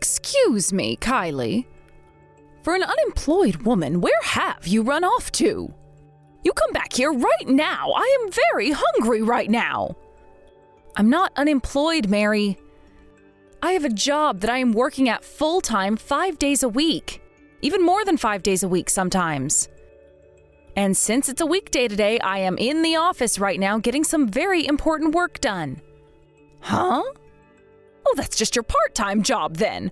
Excuse me, Kylie. For an unemployed woman, where have you run off to? You come back here right now. I am very hungry right now. I'm not unemployed, Mary. I have a job that I am working at full-time 5 days a week. Even more than 5 days a week sometimes. And since it's a weekday today, I am in the office right now getting some very important work done. Huh? Oh, that's just your part-time job then.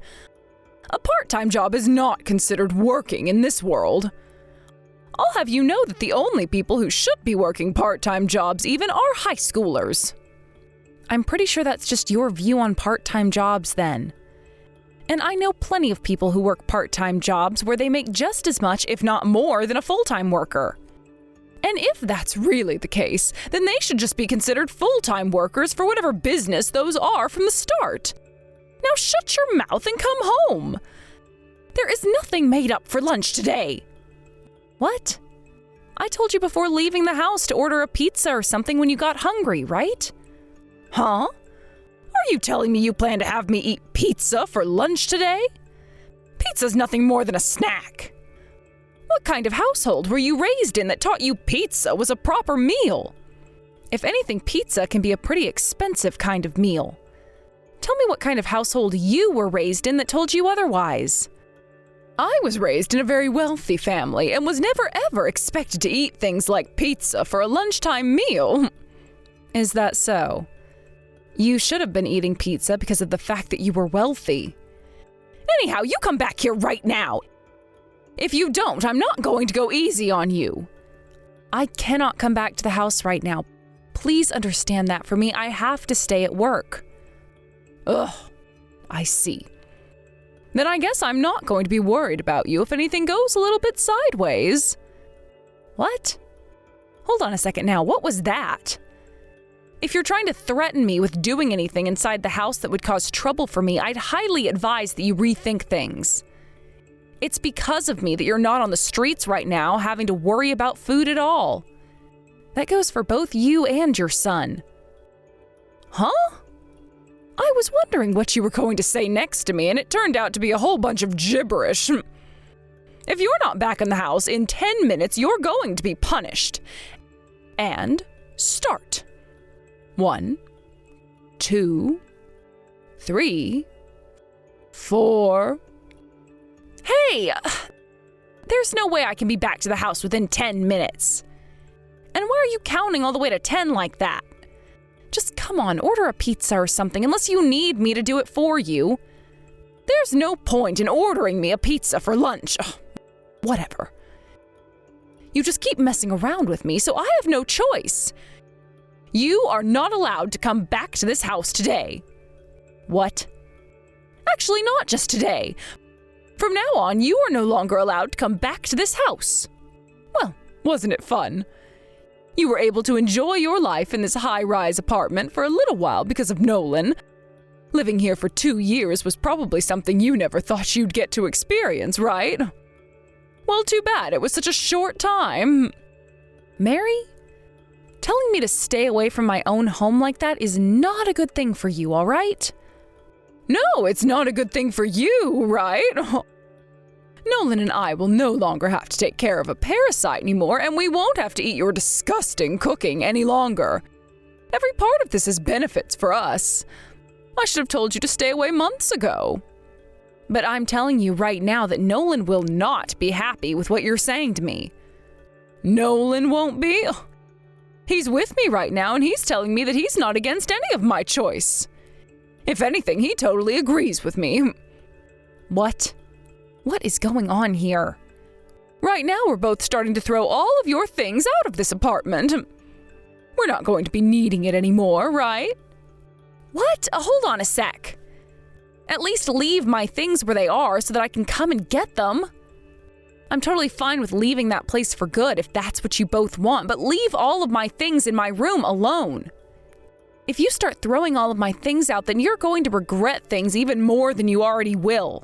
A part-time job is not considered working in this world. I'll have you know that the only people who should be working part-time jobs even are high schoolers. I'm pretty sure that's just your view on part-time jobs then. And I know plenty of people who work part-time jobs where they make just as much, if not more, than a full-time worker. And if that's really the case, then they should just be considered full-time workers for whatever business those are from the start. Now shut your mouth and come home. There is nothing made up for lunch today. What? I told you before leaving the house to order a pizza or something when you got hungry, right? Huh? Are you telling me you plan to have me eat pizza for lunch today? Pizza's nothing more than a snack. What kind of household were you raised in that taught you pizza was a proper meal? If anything, pizza can be a pretty expensive kind of meal. Tell me what kind of household you were raised in that told you otherwise. I was raised in a very wealthy family and was never ever expected to eat things like pizza for a lunchtime meal. Is that so? You should have been eating pizza because of the fact that you were wealthy. Anyhow, you come back here right now. If you don't, I'm not going to go easy on you. I cannot come back to the house right now. Please understand that for me. I have to stay at work. Ugh, I see. Then I guess I'm not going to be worried about you if anything goes a little bit sideways. What? Hold on a second now. What was that? If you're trying to threaten me with doing anything inside the house that would cause trouble for me, I'd highly advise that you rethink things. It's because of me that you're not on the streets right now having to worry about food at all. That goes for both you and your son. Huh? I was wondering what you were going to say next to me, and it turned out to be a whole bunch of gibberish. If you're not back in the house in 10 minutes, you're going to be punished. And start. 1, 2, 3, 4. Hey! There's no way I can be back to the house within 10 minutes. And why are you counting all the way to 10 like that? Just come on, order a pizza or something, unless you need me to do it for you. There's no point in ordering me a pizza for lunch. Ugh, whatever. You just keep messing around with me, so I have no choice. You are not allowed to come back to this house today. What? Actually, not just today. From now on, you are no longer allowed to come back to this house. Well, wasn't it fun? You were able to enjoy your life in this high-rise apartment for a little while because of Nolan. Living here for 2 years was probably something you never thought you'd get to experience, right? Well, too bad it was such a short time. Mary? Telling me to stay away from my own home like that is not a good thing for you, all right? No, it's not a good thing for you, right? Nolan and I will no longer have to take care of a parasite anymore, and we won't have to eat your disgusting cooking any longer. Every part of this has benefits for us. I should have told you to stay away months ago. But I'm telling you right now that Nolan will not be happy with what you're saying to me. Nolan won't be? He's with me right now, and he's telling me that he's not against any of my choice. If anything, he totally agrees with me. What? What is going on here? Right now, we're both starting to throw all of your things out of this apartment. We're not going to be needing it anymore, right? What? Hold on a sec. At least leave my things where they are so that I can come and get them. I'm totally fine with leaving that place for good if that's what you both want, but leave all of my things in my room alone. If you start throwing all of my things out, then you're going to regret things even more than you already will.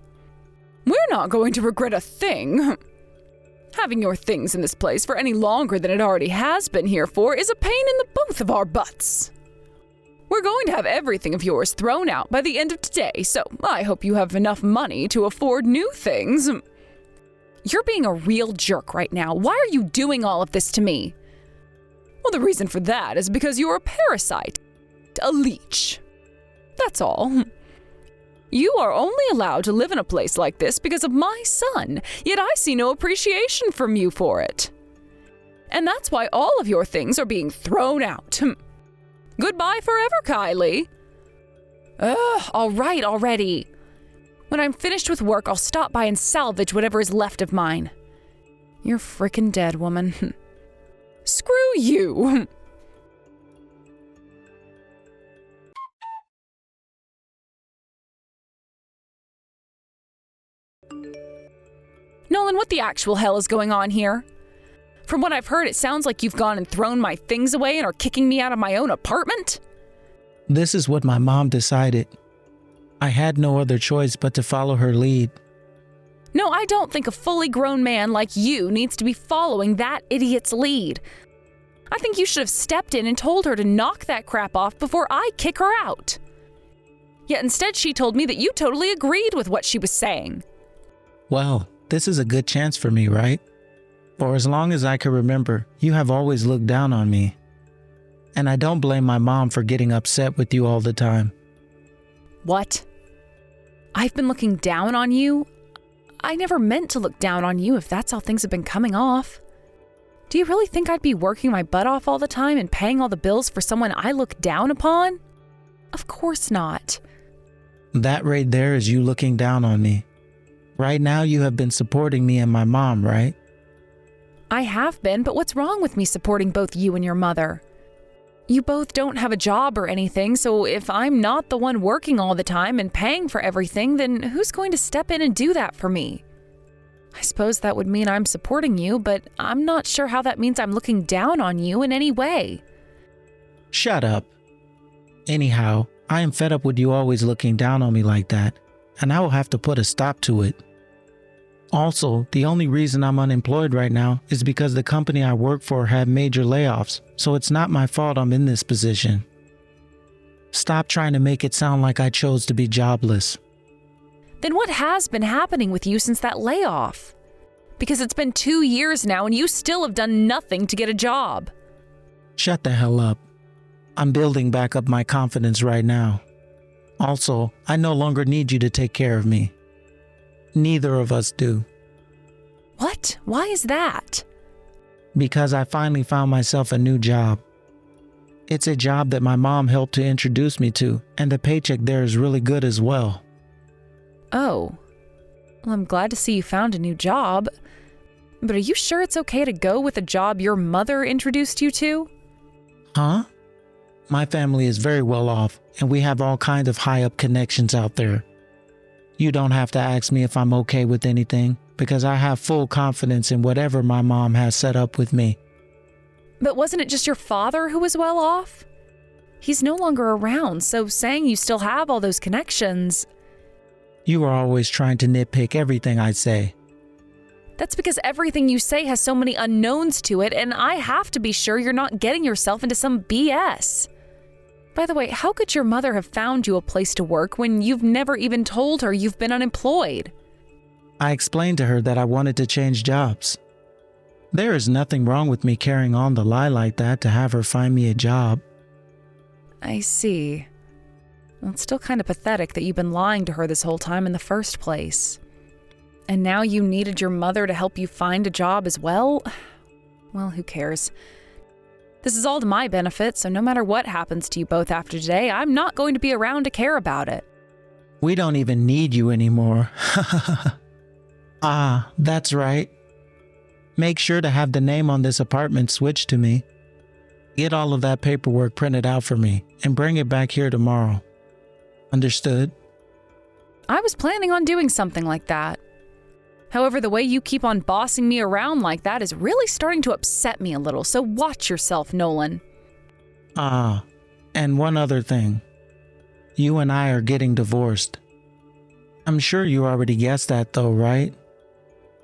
We're not going to regret a thing. Having your things in this place for any longer than it already has been here for is a pain in the both of our butts. We're going to have everything of yours thrown out by the end of today, so I hope you have enough money to afford new things. You're being a real jerk right now. Why are you doing all of this to me? Well, the reason for that is because you're a parasite, a leech. That's all. You are only allowed to live in a place like this because of my son, yet I see no appreciation from you for it. And that's why all of your things are being thrown out. Goodbye forever, Kylie. All right already. When I'm finished with work, I'll stop by and salvage whatever is left of mine. You're frickin' dead, woman. Screw you. Nolan, what the actual hell is going on here? From what I've heard, it sounds like you've gone and thrown my things away and are kicking me out of my own apartment. This is what my mom decided. I had no other choice but to follow her lead. No, I don't think a fully grown man like you needs to be following that idiot's lead. I think you should have stepped in and told her to knock that crap off before I kick her out. Yet instead she told me that you totally agreed with what she was saying. Well, this is a good chance for me, right? For as long as I can remember, you have always looked down on me. And I don't blame my mom for getting upset with you all the time. What? I've been looking down on you? I never meant to look down on you if that's how things have been coming off. Do you really think I'd be working my butt off all the time and paying all the bills for someone I look down upon? Of course not. That right there is you looking down on me. Right now you have been supporting me and my mom, right? I have been, but what's wrong with me supporting both you and your mother? You both don't have a job or anything, so if I'm not the one working all the time and paying for everything, then who's going to step in and do that for me? I suppose that would mean I'm supporting you, but I'm not sure how that means I'm looking down on you in any way. Shut up. Anyhow, I am fed up with you always looking down on me like that, and I will have to put a stop to it. Also, the only reason I'm unemployed right now is because the company I work for had major layoffs, so it's not my fault I'm in this position. Stop trying to make it sound like I chose to be jobless. Then what has been happening with you since that layoff? Because it's been 2 years now and you still have done nothing to get a job. Shut the hell up. I'm building back up my confidence right now. Also, I no longer need you to take care of me. Neither of us do. What? Why is that? Because I finally found myself a new job. It's a job that my mom helped to introduce me to, and the paycheck there is really good as well. Oh. Well, I'm glad to see you found a new job. But are you sure it's okay to go with a job your mother introduced you to? Huh? My family is very well off, and we have all kinds of high-up connections out there. You don't have to ask me if I'm okay with anything, because I have full confidence in whatever my mom has set up with me. But wasn't it just your father who was well off? He's no longer around, so saying you still have all those connections... You are always trying to nitpick everything I say. That's because everything you say has so many unknowns to it, and I have to be sure you're not getting yourself into some BS. By the way, how could your mother have found you a place to work when you've never even told her you've been unemployed? I explained to her that I wanted to change jobs. There is nothing wrong with me carrying on the lie like that to have her find me a job. I see. Well, it's still kind of pathetic that you've been lying to her this whole time in the first place. And now you needed your mother to help you find a job as well? Well, who cares? This is all to my benefit, so no matter what happens to you both after today, I'm not going to be around to care about it. We don't even need you anymore. Ah, that's right. Make sure to have the name on this apartment switched to me. Get all of that paperwork printed out for me and bring it back here tomorrow. Understood? I was planning on doing something like that. However, the way you keep on bossing me around like that is really starting to upset me a little, so watch yourself, Nolan. Ah, and one other thing. You and I are getting divorced. I'm sure you already guessed that though, right?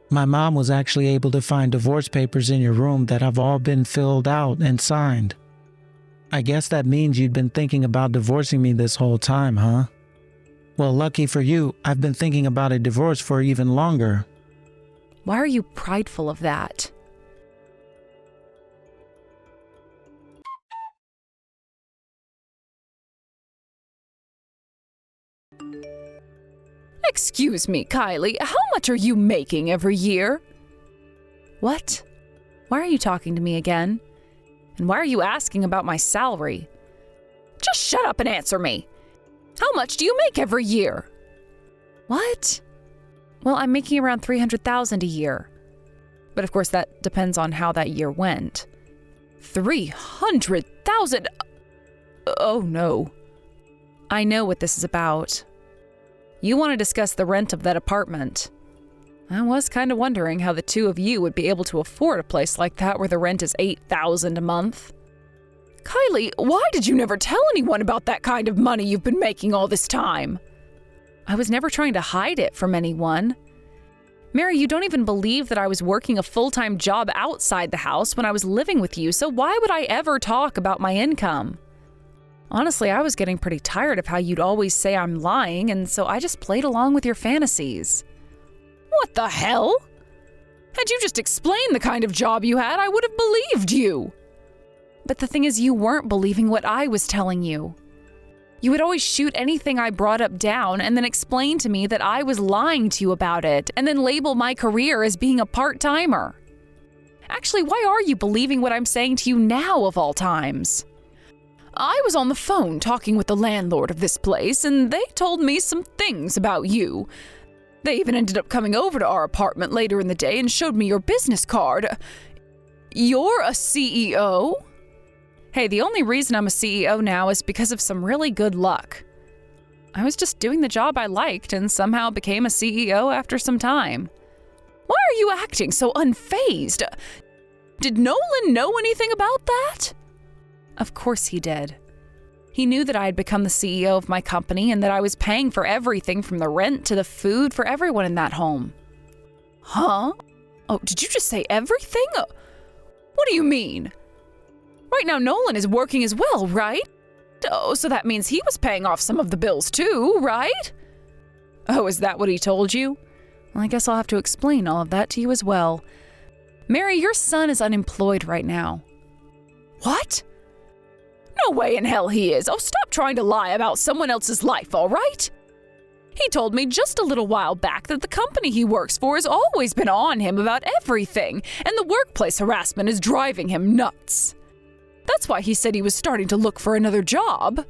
My mom was actually able to find divorce papers in your room that have all been filled out and signed. I guess that means you'd been thinking about divorcing me this whole time, huh? Well, lucky for you, I've been thinking about a divorce for even longer. Why are you prideful of that? Excuse me, Kylie, how much are you making every year? What? Why are you talking to me again? And why are you asking about my salary? Just shut up and answer me. How much do you make every year? What? Well, I'm making around $300,000 a year. But of course, that depends on how that year went. $300,000? Oh no. I know what this is about. You want to discuss the rent of that apartment. I was kind of wondering how the two of you would be able to afford a place like that where the rent is $8,000 a month. Kylie, why did you never tell anyone about that kind of money you've been making all this time? I was never trying to hide it from anyone. Mary, you don't even believe that I was working a full-time job outside the house when I was living with you, so why would I ever talk about my income? Honestly, I was getting pretty tired of how you'd always say I'm lying, and so I just played along with your fantasies. What the hell? Had you just explained the kind of job you had, I would have believed you. But the thing is, you weren't believing what I was telling you. You would always shoot anything I brought up down and then explain to me that I was lying to you about it, and then label my career as being a part-timer. Actually, why are you believing what I'm saying to you now of all times? I was on the phone talking with the landlord of this place, and they told me some things about you. They even ended up coming over to our apartment later in the day and showed me your business card. You're a CEO? Hey, the only reason I'm a CEO now is because of some really good luck. I was just doing the job I liked and somehow became a CEO after some time. Why are you acting so unfazed? Did Nolan know anything about that? Of course he did. He knew that I had become the CEO of my company and that I was paying for everything from the rent to the food for everyone in that home. Huh? Oh, did you just say everything? What do you mean? Right now, Nolan is working as well, right? Oh, so that means he was paying off some of the bills too, right? Oh, is that what he told you? Well, I guess I'll have to explain all of that to you as well. Mary, your son is unemployed right now. What? No way in hell he is. Oh, stop trying to lie about someone else's life, all right? He told me just a little while back that the company he works for has always been on him about everything, and the workplace harassment is driving him nuts. That's why he said he was starting to look for another job.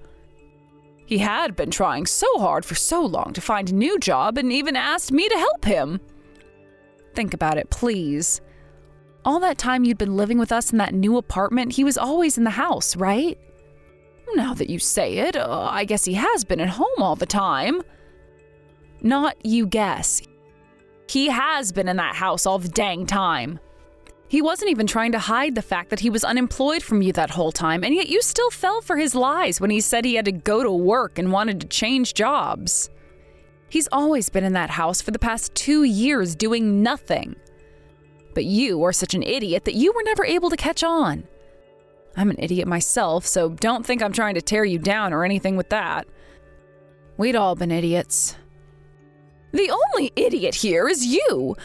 He had been trying so hard for so long to find a new job and even asked me to help him. Think about it, please. All that time you'd been living with us in that new apartment, he was always in the house, right? Now that you say it, I guess he has been at home all the time. Not you guess. He has been in that house all the dang time. He wasn't even trying to hide the fact that he was unemployed from you that whole time, and yet you still fell for his lies when he said he had to go to work and wanted to change jobs. He's always been in that house for the past 2 years doing nothing. But you are such an idiot that you were never able to catch on. I'm an idiot myself, so don't think I'm trying to tear you down or anything with that. We'd all been idiots. The only idiot here is you.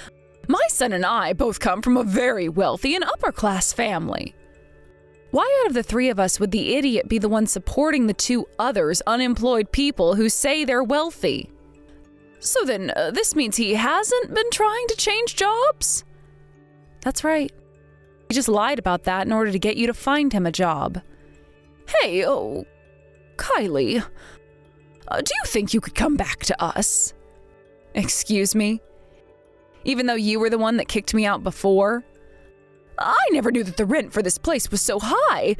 My son and I both come from a very wealthy and upper-class family. Why out of the three of us would the idiot be the one supporting the two others unemployed people who say they're wealthy? So then, this means he hasn't been trying to change jobs? That's right. He just lied about that in order to get you to find him a job. Hey, Kylie, do you think you could come back to us? Excuse me? Even though you were the one that kicked me out before? I never knew that the rent for this place was so high.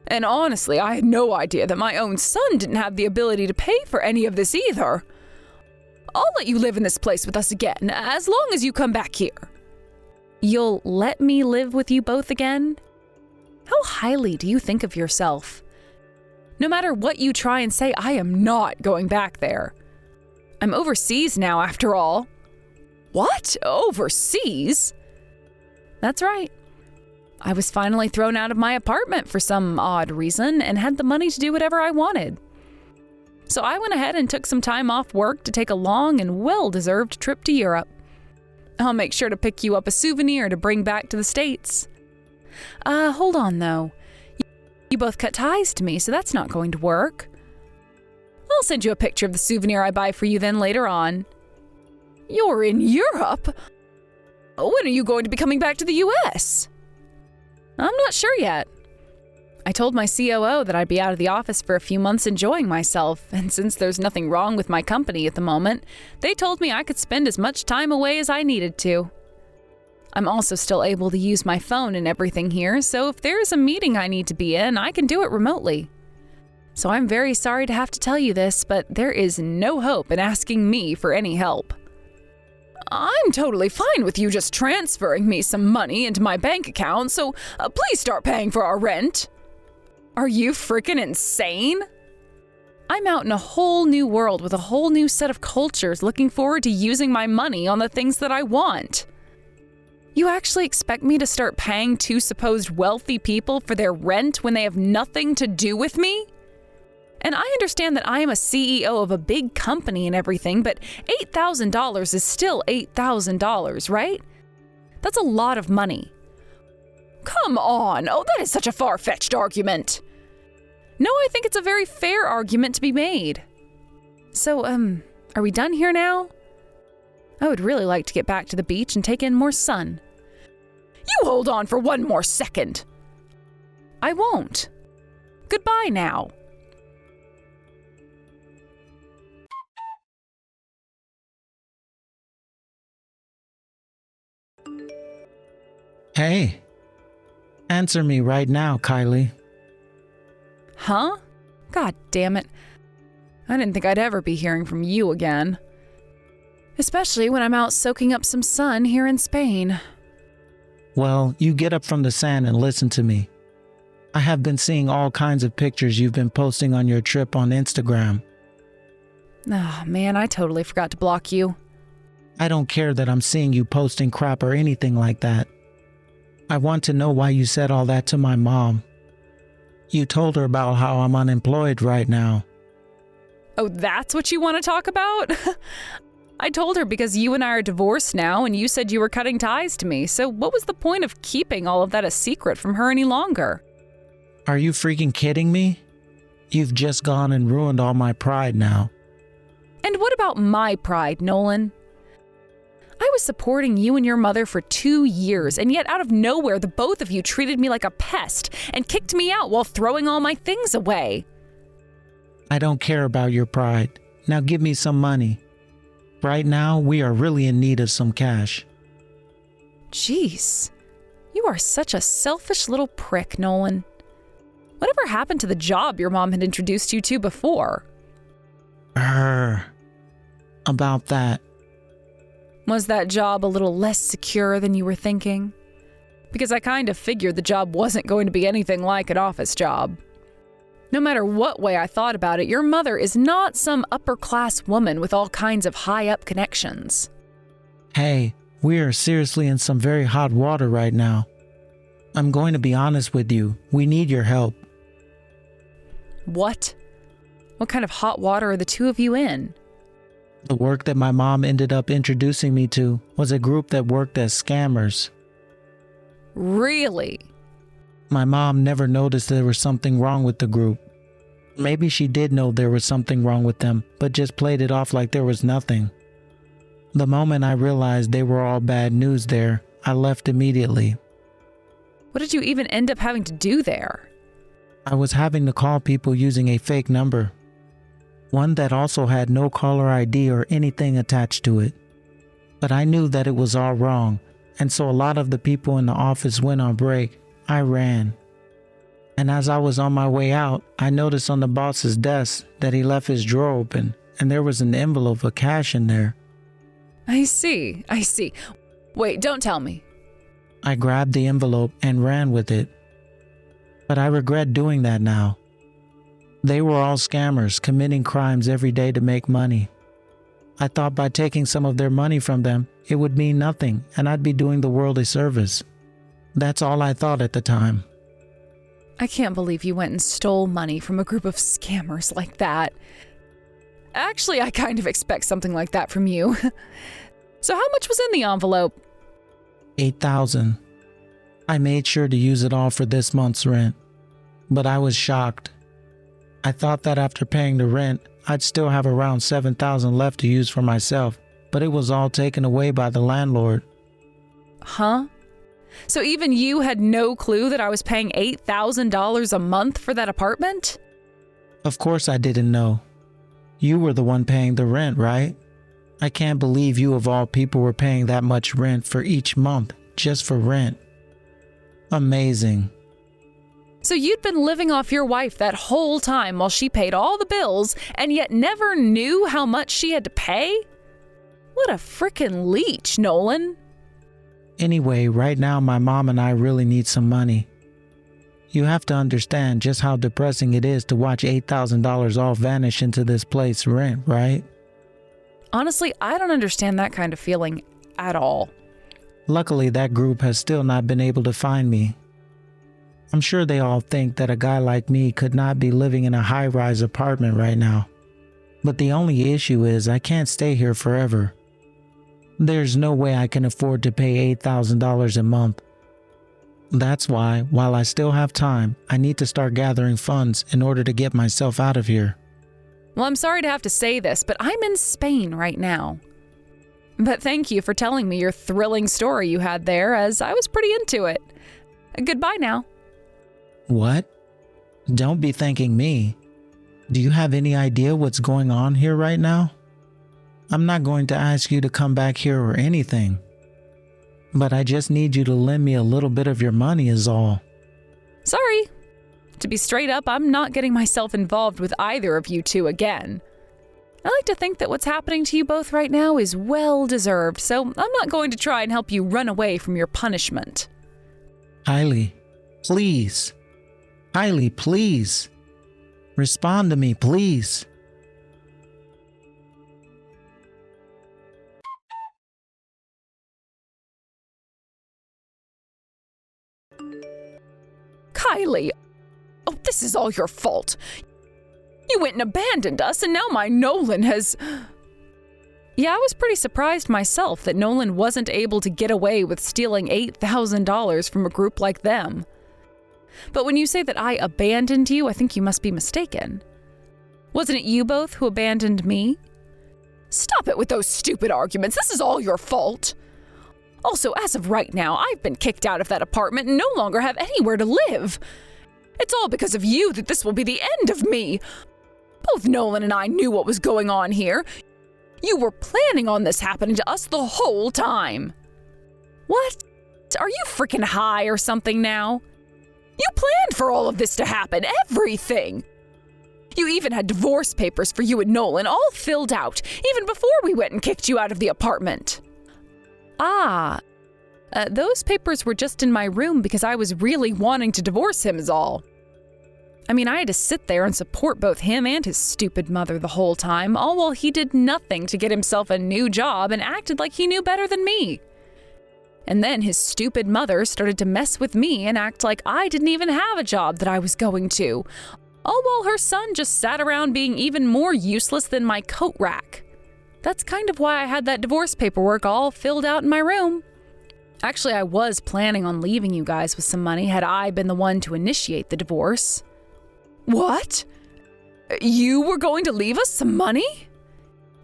And honestly, I had no idea that my own son didn't have the ability to pay for any of this either. I'll let you live in this place with us again, as long as you come back here. You'll let me live with you both again? How highly do you think of yourself? No matter what you try and say, I am not going back there. I'm overseas now, after all. What? Overseas? That's right. I was finally thrown out of my apartment for some odd reason and had the money to do whatever I wanted. So I went ahead and took some time off work to take a long and well-deserved trip to Europe. I'll make sure to pick you up a souvenir to bring back to the States. Hold on though. You both cut ties to me, so that's not going to work. I'll send you a picture of the souvenir I buy for you then later on. You're in Europe? When are you going to be coming back to the US? I'm not sure yet. I told my COO that I'd be out of the office for a few months enjoying myself, and since there's nothing wrong with my company at the moment, they told me I could spend as much time away as I needed to. I'm also still able to use my phone and everything here, so if there's a meeting I need to be in, I can do it remotely. So I'm very sorry to have to tell you this, but there is no hope in asking me for any help. I'm totally fine with you just transferring me some money into my bank account, so please start paying for our rent. Are you freaking insane? I'm out in a whole new world with a whole new set of cultures looking forward to using my money on the things that I want. You actually expect me to start paying two supposed wealthy people for their rent when they have nothing to do with me? And I understand that I am a CEO of a big company and everything, but $8,000 is still $8,000, right? That's a lot of money. Come on! Oh, that is such a far-fetched argument. No, I think it's a very fair argument to be made. So, are we done here now? I would really like to get back to the beach and take in more sun. You hold on for one more second. I won't. Goodbye now. Hey, answer me right now, Kylie. Huh? God damn it. I didn't think I'd ever be hearing from you again. Especially when I'm out soaking up some sun here in Spain. Well, you get up from the sand and listen to me. I have been seeing all kinds of pictures you've been posting on your trip on Instagram. Oh, man, I totally forgot to block you. I don't care that I'm seeing you posting crap or anything like that. I want to know why you said all that to my mom. You told her about how I'm unemployed right now. Oh, that's what you want to talk about? I told her because you and I are divorced now and you said you were cutting ties to me, so what was the point of keeping all of that a secret from her any longer? Are you freaking kidding me? You've just gone and ruined all my pride now. And what about my pride, Nolan? I was supporting you and your mother for 2 years, and yet out of nowhere the both of you treated me like a pest and kicked me out while throwing all my things away. I don't care about your pride. Now give me some money. Right now, we are really in need of some cash. Jeez, you are such a selfish little prick, Nolan. Whatever happened to the job your mom had introduced you to before? About that. Was that job a little less secure than you were thinking? Because I kind of figured the job wasn't going to be anything like an office job. No matter what way I thought about it, your mother is not some upper-class woman with all kinds of high-up connections. Hey, we are seriously in some very hot water right now. I'm going to be honest with you. We need your help. What? What kind of hot water are the two of you in? The work that my mom ended up introducing me to was a group that worked as scammers. Really? My mom never noticed there was something wrong with the group. Maybe she did know there was something wrong with them, but just played it off like there was nothing. The moment I realized they were all bad news there, I left immediately. What did you even end up having to do there? I was having to call people using a fake number. One that also had no caller ID or anything attached to it. But I knew that it was all wrong, and so a lot of the people in the office went on break. I ran. And as I was on my way out, I noticed on the boss's desk that he left his drawer open, and there was an envelope of cash in there. I see. Wait, don't tell me. I grabbed the envelope and ran with it. But I regret doing that now. They were all scammers committing crimes every day to make money. I thought by taking some of their money from them, it would mean nothing and I'd be doing the world a service. That's all I thought at the time. I can't believe you went and stole money from a group of scammers like that. Actually, I kind of expect something like that from you. So how much was in the envelope? $8,000. I made sure to use it all for this month's rent. But I was shocked. I thought that after paying the rent, I'd still have around $7,000 left to use for myself, but it was all taken away by the landlord. Huh? So even you had no clue that I was paying $8,000 a month for that apartment? Of course I didn't know. You were the one paying the rent, right? I can't believe you of all people were paying that much rent for each month, just for rent. Amazing. So you'd been living off your wife that whole time while she paid all the bills and yet never knew how much she had to pay? What a frickin' leech, Nolan. Anyway, right now my mom and I really need some money. You have to understand just how depressing it is to watch $8,000 all vanish into this place rent, right? Honestly, I don't understand that kind of feeling at all. Luckily, that group has still not been able to find me. I'm sure they all think that a guy like me could not be living in a high-rise apartment right now. But the only issue is I can't stay here forever. There's no way I can afford to pay $8,000 a month. That's why, while I still have time, I need to start gathering funds in order to get myself out of here. Well, I'm sorry to have to say this, but I'm in Spain right now. But thank you for telling me your thrilling story you had there, as I was pretty into it. Goodbye now. What? Don't be thanking me. Do you have any idea what's going on here right now? I'm not going to ask you to come back here or anything. But I just need you to lend me a little bit of your money is all. Sorry. To be straight up, I'm not getting myself involved with either of you two again. I like to think that what's happening to you both right now is well deserved, so I'm not going to try and help you run away from your punishment. Kylie, please. Kylie, please. Respond to me, please. Kylie, oh, this is all your fault. You went and abandoned us, and now my Nolan has... Yeah, I was pretty surprised myself that Nolan wasn't able to get away with stealing $8,000 from a group like them. But when you say that I abandoned you, I think you must be mistaken. Wasn't it you both who abandoned me? Stop it with those stupid arguments. This is all your fault. Also, as of right now, I've been kicked out of that apartment and no longer have anywhere to live. It's all because of you that this will be the end of me. Both Nolan and I knew what was going on here. You were planning on this happening to us the whole time. What? Are you freaking high or something now? You planned for all of this to happen, everything. You even had divorce papers for you and Nolan all filled out, even before we went and kicked you out of the apartment. Those papers were just in my room because I was really wanting to divorce him is all. I mean, I had to sit there and support both him and his stupid mother the whole time, all while he did nothing to get himself a new job and acted like he knew better than me. And then his stupid mother started to mess with me and act like I didn't even have a job that I was going to, all while her son just sat around being even more useless than my coat rack. That's kind of why I had that divorce paperwork all filled out in my room. Actually, I was planning on leaving you guys with some money had I been the one to initiate the divorce. What? You were going to leave us some money?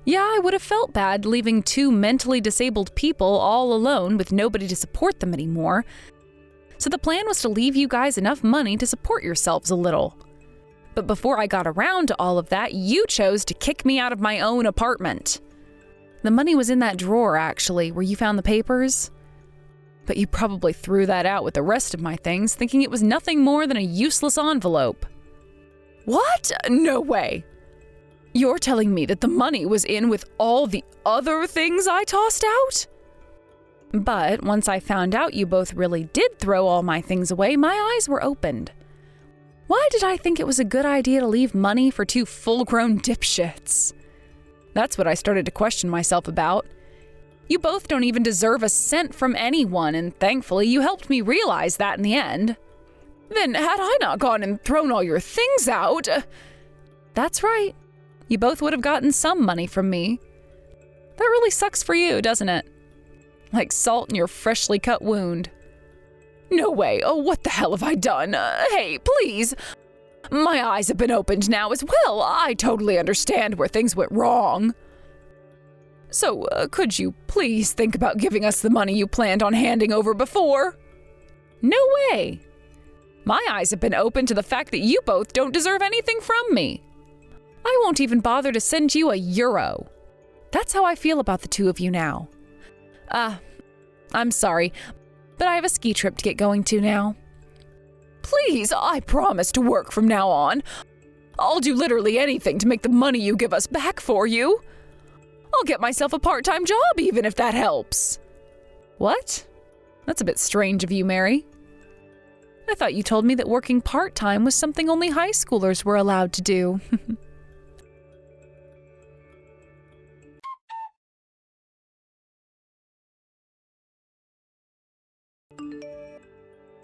Yeah, I would have felt bad leaving two mentally disabled people all alone with nobody to support them anymore. So the plan was to leave you guys enough money to support yourselves a little. But before I got around to all of that, you chose to kick me out of my own apartment. The money was in that drawer, actually, where you found the papers. But you probably threw that out with the rest of my things, thinking it was nothing more than a useless envelope. What? No way. You're telling me that the money was in with all the other things I tossed out? But once I found out you both really did throw all my things away, my eyes were opened. Why did I think it was a good idea to leave money for two full-grown dipshits? That's what I started to question myself about. You both don't even deserve a cent from anyone, and thankfully you helped me realize that in the end. Then had I not gone and thrown all your things out... That's right. You both would have gotten some money from me. That really sucks for you, doesn't it? Like salt in your freshly cut wound. No way. Oh, what the hell have I done? Hey, please. My eyes have been opened now as well. I totally understand where things went wrong. So, could you please think about giving us the money you planned on handing over before? No way. My eyes have been opened to the fact that you both don't deserve anything from me. I won't even bother to send you €1. That's how I feel about the two of you now. I'm sorry, but I have a ski trip to get going to now. Please, I promise to work from now on. I'll do literally anything to make the money you give us back for you. I'll get myself a part-time job even if that helps. What? That's a bit strange of you, Mary. I thought you told me that working part-time was something only high schoolers were allowed to do.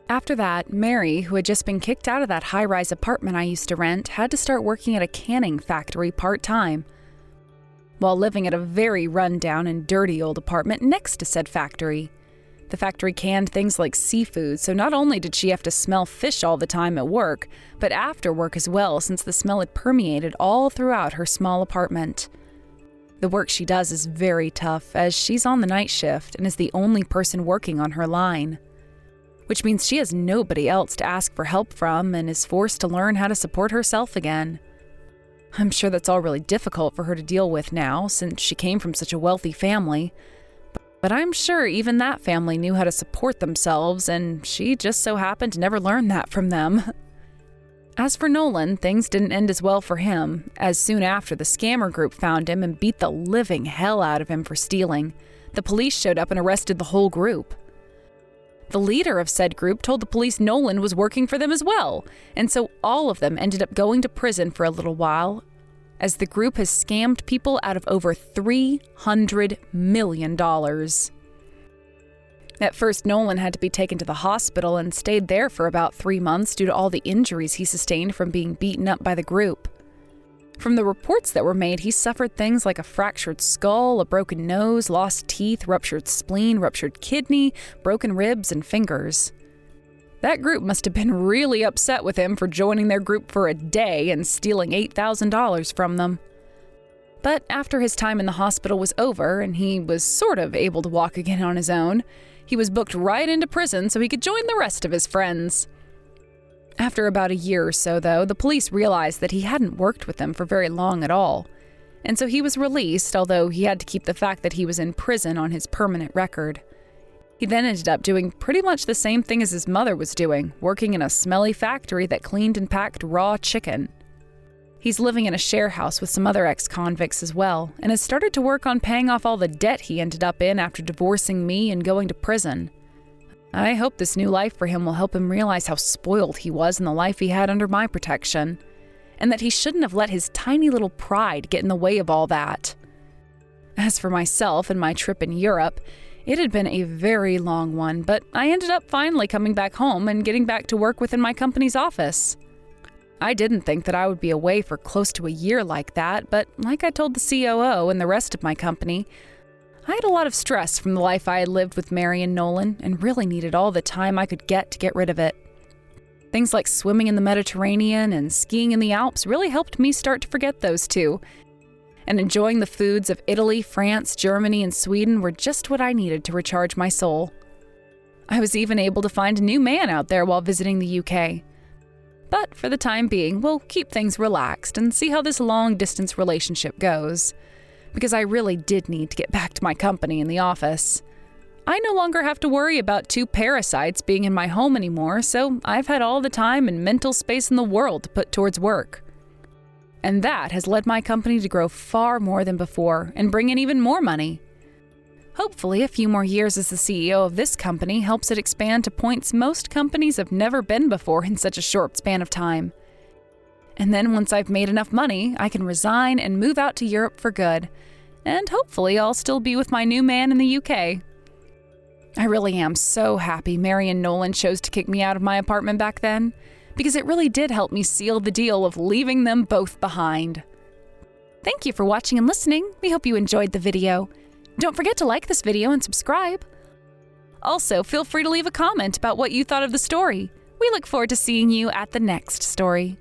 After that, Mary, who had just been kicked out of that high-rise apartment I used to rent, had to start working at a canning factory part-time, while living at a very run-down and dirty old apartment next to said factory. The factory canned things like seafood, so not only did she have to smell fish all the time at work, but after work as well, since the smell had permeated all throughout her small apartment. The work she does is very tough, as she's on the night shift and is the only person working on her line, which means she has nobody else to ask for help from and is forced to learn how to support herself again. I'm sure that's all really difficult for her to deal with now, since she came from such a wealthy family, but I'm sure even that family knew how to support themselves, and she just so happened to never learn that from them. As for Nolan, things didn't end as well for him, as soon after the scammer group found him and beat the living hell out of him for stealing. The police showed up and arrested the whole group. The leader of said group told the police Nolan was working for them as well, and so all of them ended up going to prison for a little while, as the group has scammed people out of over $300 million. At first, Nolan had to be taken to the hospital and stayed there for about 3 months due to all the injuries he sustained from being beaten up by the group. From the reports that were made, he suffered things like a fractured skull, a broken nose, lost teeth, ruptured spleen, ruptured kidney, broken ribs, and fingers. That group must have been really upset with him for joining their group for a day and stealing $8,000 from them. But after his time in the hospital was over and he was sort of able to walk again on his own, he was booked right into prison so he could join the rest of his friends. After about a year or so, though, the police realized that he hadn't worked with them for very long at all, and so he was released, although he had to keep the fact that he was in prison on his permanent record. He then ended up doing pretty much the same thing as his mother was doing, working in a smelly factory that cleaned and packed raw chicken. He's living in a share house with some other ex-convicts as well, and has started to work on paying off all the debt he ended up in after divorcing me and going to prison. I hope this new life for him will help him realize how spoiled he was in the life he had under my protection, and that he shouldn't have let his tiny little pride get in the way of all that. As for myself and my trip in Europe, it had been a very long one, but I ended up finally coming back home and getting back to work within my company's office. I didn't think that I would be away for close to a year like that, but like I told the COO and the rest of my company, I had a lot of stress from the life I had lived with Mary and Nolan and really needed all the time I could get to get rid of it. Things like swimming in the Mediterranean and skiing in the Alps really helped me start to forget those two, and enjoying the foods of Italy, France, Germany, and Sweden were just what I needed to recharge my soul. I was even able to find a new man out there while visiting the UK. But for the time being, we'll keep things relaxed and see how this long-distance relationship goes, because I really did need to get back to my company in the office. I no longer have to worry about two parasites being in my home anymore, so I've had all the time and mental space in the world to put towards work. And that has led my company to grow far more than before and bring in even more money. Hopefully, a few more years as the CEO of this company helps it expand to points most companies have never been before in such a short span of time. And then once I've made enough money, I can resign and move out to Europe for good, and hopefully I'll still be with my new man in the UK. I really am so happy Mary and Nolan chose to kick me out of my apartment back then, because it really did help me seal the deal of leaving them both behind. Thank you for watching and listening. We hope you enjoyed the video. Don't forget to like this video and subscribe. Also, feel free to leave a comment about what you thought of the story. We look forward to seeing you at the next story.